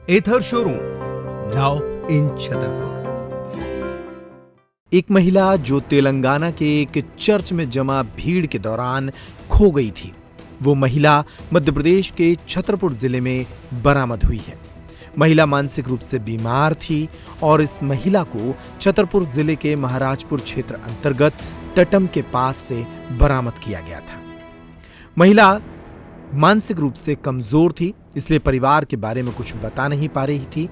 Ether showroom now in Chhatarpur. एक महिला जो तेलंगाना के एक चर्च में जमा भीड़ के दौरान खो गई थी, वो महिला मध्य प्रदेश के छतरपुर जिले में बरामद हुई है। महिला मानसिक रूप से बीमार थी और इस महिला को छतरपुर जिले के महाराजपुर क्षेत्र अंतर्गत टटम के पास से बरामद किया गया था। महिला मानसिक रूप से कमजोर थी, इसलिए परिवार के बारे में कुछ बता नहीं पा रही थी।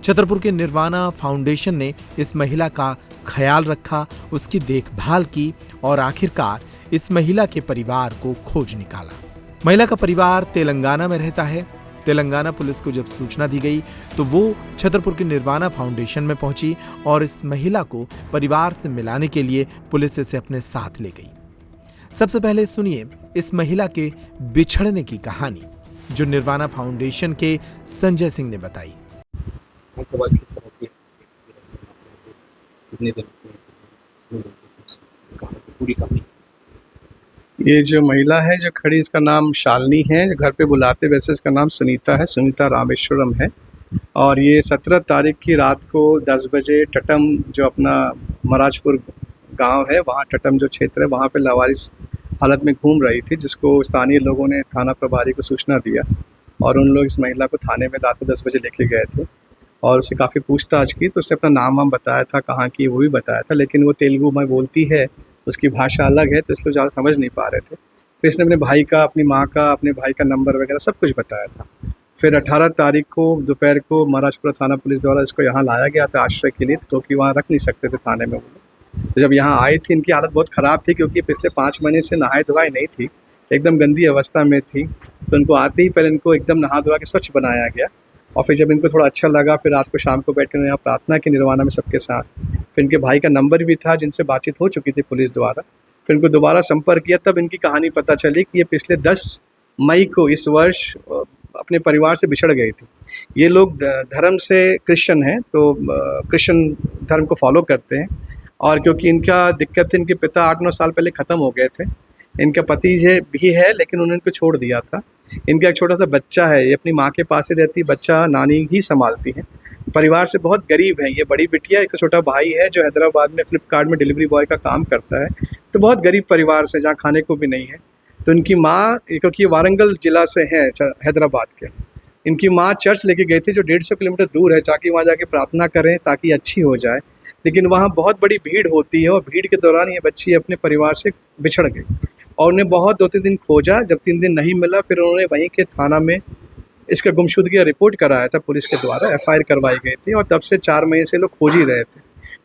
छतरपुर के निर्वाणा फाउंडेशन ने इस महिला का ख्याल रखा, उसकी देखभाल की और आखिरकार इस महिला के परिवार को खोज निकाला। महिला का परिवार तेलंगाना में रहता है। तेलंगाना पुलिस को जब सूचना दी गई तो वो छतरपुर के निर्वाणा फाउंडेशन में पहुंची और इस महिला को परिवार से मिलाने के लिए पुलिस इसे अपने साथ ले गई। सबसे पहले सुनिए इस महिला के बिछड़ने की कहानी, जो निर्वाणा फाउंडेशन के संजय सिंह ने बताई। ये जो महिला है जो खड़ी, इसका नाम शालिनी है। घर पे बुलाते वैसे इसका नाम सुनीता है, सुनीता रामेश्वरम है। और ये 17 तारीख की रात को 10 बजे टटम, जो अपना महाराजपुर गांव है, वहाँ टटम जो क्षेत्र है, वहाँ पे लावारिस हालत में घूम रही थी, जिसको स्थानीय लोगों ने थाना प्रभारी को सूचना दिया और उन लोग इस महिला को थाने में रात को 10 बजे लेके गए थे और उससे काफ़ी पूछताछ की। तो उसने अपना नाम वाम बताया था, कहाँ की वो भी बताया था, लेकिन वो तेलुगु में बोलती है, उसकी भाषा अलग है, तो इसलिए ज़्यादा समझ नहीं पा रहे थे। फिर इसने अपने भाई का, अपनी माँ का, अपने भाई का नंबर वगैरह सब कुछ बताया था। फिर 18 तारीख को दोपहर को महाराजपुरा थाना पुलिस द्वारा इसको यहाँ लाया गया था आश्रय के लिए, क्योंकि वहाँ रख नहीं सकते थे थाने में वो। तो जब यहाँ आई थी, इनकी हालत बहुत ख़राब थी, क्योंकि पिछले 5 महीने से नहाई धोवाई नहीं थी, एकदम गंदी अवस्था में थी। तो इनको आते ही पहले इनको एकदम नहा धोवा के स्वच्छ बनाया गया और फिर जब इनको थोड़ा अच्छा लगा, फिर रात को शाम को बैठ कर यहाँ प्रार्थना की निर्वाणा में सबके साथ। फिर इनके भाई का नंबर भी था, जिनसे बातचीत हो चुकी थी पुलिस द्वारा। फिर इनको दोबारा संपर्क किया, तब इनकी कहानी पता चली कि ये पिछले 10 मई को इस वर्ष अपने परिवार से बिछड़ गई थी। ये लोग धर्म से क्रिश्चियन हैं, तो क्रिश्चियन धर्म को फॉलो करते हैं। और क्योंकि इनका दिक्कत थी, इनके पिता 8-9 साल पहले ख़त्म हो गए थे। इनका पति भी है, लेकिन उन्होंने इनको छोड़ दिया था। इनका एक छोटा सा बच्चा है, ये अपनी माँ के पास ही रहती, बच्चा नानी ही संभालती है। परिवार से बहुत गरीब है। ये बड़ी बिटिया, एक छोटा भाई है जो हैदराबाद में फ्लिपकार्ट में डिलीवरी बॉय का काम करता है। तो बहुत गरीब परिवार से, जहाँ खाने को भी नहीं है। तो इनकी माँ, क्योंकि ये वारंगल जिला से है, हैदराबाद के, इनकी माँ चर्च लेके गई थी, जो 150 किलोमीटर दूर है, ताकि वहाँ जाके प्रार्थना करें ताकि अच्छी हो जाए। लेकिन वहाँ बहुत बड़ी भीड़ होती है और भीड़ के दौरान ये बच्ची अपने परिवार से बिछड़ गई और उन्हें बहुत 2-3 दिन खोजा। जब 3 दिन नहीं मिला, फिर उन्होंने वहीं के थाना में इसका गुमशुदगी का रिपोर्ट कराया था पुलिस के द्वारा, FIR करवाई गई थी। और तब से 4 महीने से लोग खोज ही रहे थे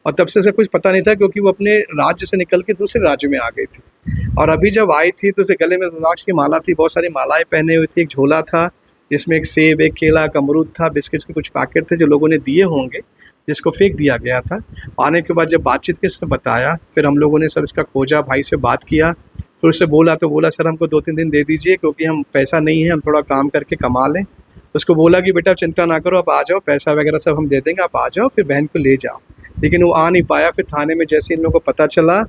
और तब से कुछ पता नहीं था, क्योंकि वो अपने राज्य से निकल के दूसरे राज्य में आ गई थी। और अभी जब आई थी तो उसे गले में रुद्राक्ष की माला थी, बहुत सारी मालाएं पहने हुई थी, एक झोला था जिसमें एक सेब, एक केला, एक अमरूद था, बिस्किट्स के कुछ पैकेट थे जो लोगों ने दिए होंगे, जिसको फेंक दिया गया था। आने के बाद जब बातचीत की, इसने बताया, फिर हम लोगों ने सब इसका खोजा, भाई से बात किया। फिर उससे बोला तो बोला, सर हमको 2-3 दिन दे दीजिए, क्योंकि हम पैसा नहीं है, हम थोड़ा काम करके कमा लें। उसको बोला कि बेटा चिंता ना करो, आप आ जाओ, पैसा वगैरह सब हम दे देंगे, आप आ जाओ, फिर बहन को ले जाओ। लेकिन वो आ नहीं पाया। फिर थाने में जैसे इन लोगों को पता चला,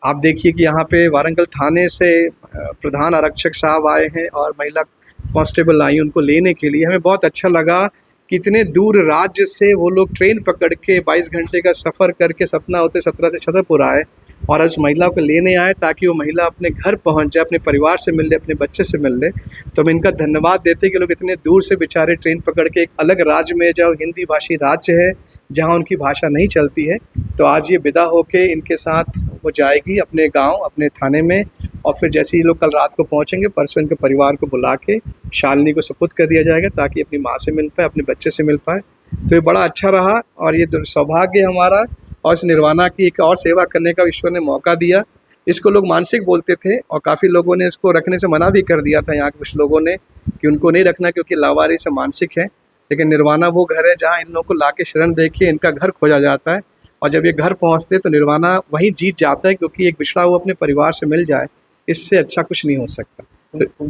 आप देखिए कि यहाँ पे वारंगल थाने से प्रधान आरक्षक साहब आए हैं और महिला कांस्टेबल आई उनको लेने के लिए। हमें बहुत अच्छा लगा कि इतने दूर राज्य से वो लोग ट्रेन पकड़ के 22 घंटे का सफ़र करके सतना होते 17 से छतरपुर आए और उस महिला को लेने आए, ताकि वो महिला अपने घर पहुंच जाए, अपने परिवार से मिल ले, अपने बच्चे से मिल ले। तो हम इनका धन्यवाद देते कि लोग इतने दूर से बेचारे ट्रेन पकड़ के एक अलग राज्य में, जो हिंदी भाषी राज्य है, जहां उनकी भाषा नहीं चलती है, तो आज ये विदा होके इनके साथ वो जाएगी अपने गाँव, अपने थाने में। और फिर जैसे ही लोग कल रात को पहुँचेंगे, परसों इनके परिवार को बुला के शालिनी को सुपुर्द कर दिया जाएगा, ताकि अपनी माँ से मिल पाए, अपने बच्चे से मिल पाए। तो ये बड़ा अच्छा रहा और ये सौभाग्य हमारा, और इस निर्वाणा की एक और सेवा करने का ईश्वर ने मौका दिया। इसको लोग मानसिक बोलते थे और काफ़ी लोगों ने इसको रखने से मना भी कर दिया था, यहाँ के कुछ लोगों ने, कि उनको नहीं रखना क्योंकि लावारिस से मानसिक है। लेकिन निर्वाणा वो घर है जहाँ इन लोगों को ला के शरण देखिए इनका घर खोजा जाता है, और जब ये घर पहुँचते तो निर्वाणा वहीं जीत जाता है, क्योंकि एक बिछड़ा हुआ अपने परिवार से मिल जाए, इससे अच्छा कुछ नहीं हो सकता। तो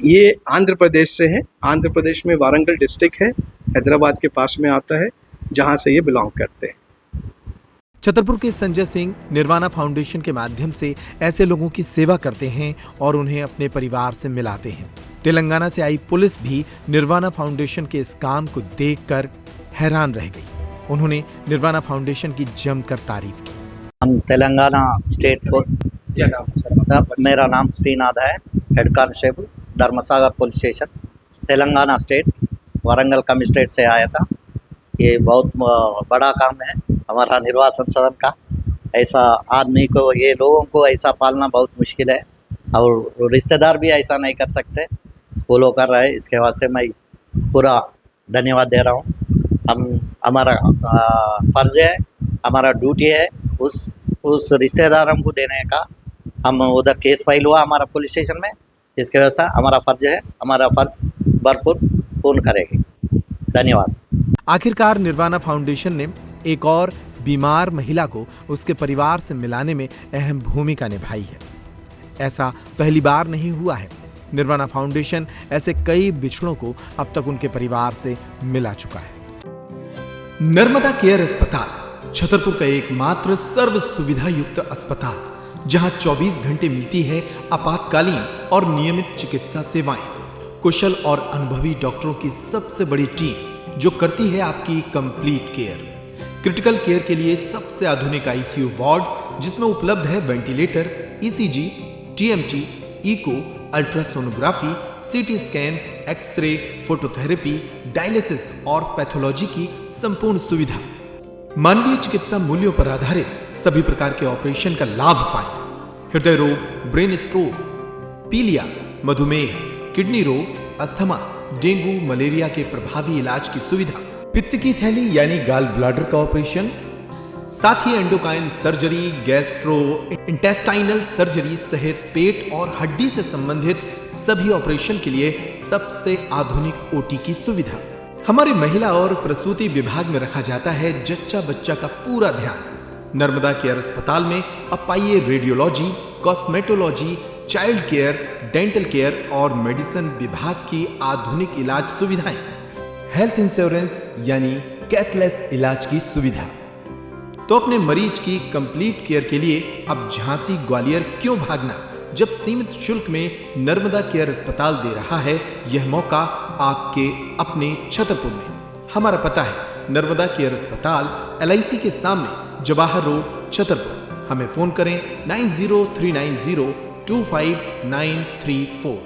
ये आंध्र प्रदेश से है। आंध्र प्रदेश में वारंगल डिस्ट्रिक्ट है, हैदराबाद के पास में आता है, जहाँ से ये बिलोंग करते हैं। छतरपुर के संजय सिंह निर्वाणा फाउंडेशन के माध्यम से ऐसे लोगों की सेवा करते हैं और उन्हें अपने परिवार से मिलाते हैं। तेलंगाना से आई पुलिस भी निर्वाणा फाउंडेशन के इस काम को देखकर हैरान रह गई। उन्होंने निर्वाणा फाउंडेशन की जमकर तारीफ की। हम तेलंगाना स्टेट को, मेरा नाम श्रीनाथ है, head constable Dharmasagar police station, Telangana state, Warangal commissionerate से आया था। ये बहुत बड़ा काम है हमारा निर्वाचन सदन का। ऐसा आदमी को, ये लोगों को ऐसा पालना बहुत मुश्किल है और रिश्तेदार भी ऐसा नहीं कर सकते, वो लोग कर रहे हैं। इसके वास्ते मैं पूरा धन्यवाद दे रहा हूँ। हमारा फर्ज है, हमारा ड्यूटी है उस रिश्तेदारों को देने का। हम उधर केस फाइल हुआ हमारा पुलिस स्टेशन में, इसके व्यवस्था हमारा फर्ज है, हमारा फर्ज भरपूर पूर्ण करेगी। धन्यवाद। आखिरकार निर्वाणा फाउंडेशन ने एक और बीमार महिला को उसके परिवार से मिलाने में अहम भूमिका निभाई है। ऐसा पहली बार नहीं हुआ है। निर्वाणा फाउंडेशन ऐसे कई बिछड़ों को अब तक उनके परिवार से मिला चुका है। नर्मदा केयर अस्पताल छतरपुर का एकमात्र सर्व सुविधा युक्त अस्पताल, जहां 24 घंटे मिलती है आपातकालीन और नियमित चिकित्सा सेवाएं। कुशल और अनुभवी डॉक्टरों की सबसे बड़ी टीम जो करती है आपकी कंप्लीट केयर। क्रिटिकल केयर के लिए सबसे आधुनिक आईसीयू वार्ड, जिसमें उपलब्ध है ventilator, ECG, TMT, echo, ultrasonography, CT scan, X-ray, phototherapy, dialysis और पैथोलॉजी की संपूर्ण सुविधा। मानवीय चिकित्सा मूल्यों पर आधारित सभी प्रकार के ऑपरेशन का लाभ पाएं। हृदय रोग, ब्रेन स्ट्रोक, पीलिया, मधुमेह, किडनी रोग, अस्थमा, डेंगू, मलेरिया के प्रभावी इलाज की सुविधा, पित्त की थैली यानी गाल ब्लैडर का ऑपरेशन, साथ ही endocrine surgery, gastro intestinal surgery सहित पेट और हड्डी से संबंधित सभी ऑपरेशन के लिए सबसे आधुनिक ओटी की सुविधा। हमारे महिला और प्रसूति विभाग में रखा जाता है जच्चा बच्चा का पूरा ध्यान। नर्मदा केयर अस्पताल में अब पाइए radiology, cosmetology, child care, dental care और मेडिसिन विभाग की आधुनिक इलाज सुविधाएं, हेल्थ इंश्योरेंस यानी कैशलेस इलाज की सुविधा। तो अपने मरीज की कंप्लीट केयर के लिए अब झांसी ग्वालियर क्यों भागना, जब सीमित शुल्क में नर्मदा केयर अस्पताल दे रहा है यह मौका आपके अपने छतरपुर में। हमारा पता है नर्मदा केयर अस्पताल, LIC के सामने, जवाहर रोड, छतरपुर। हमें फोन करें 9039025934।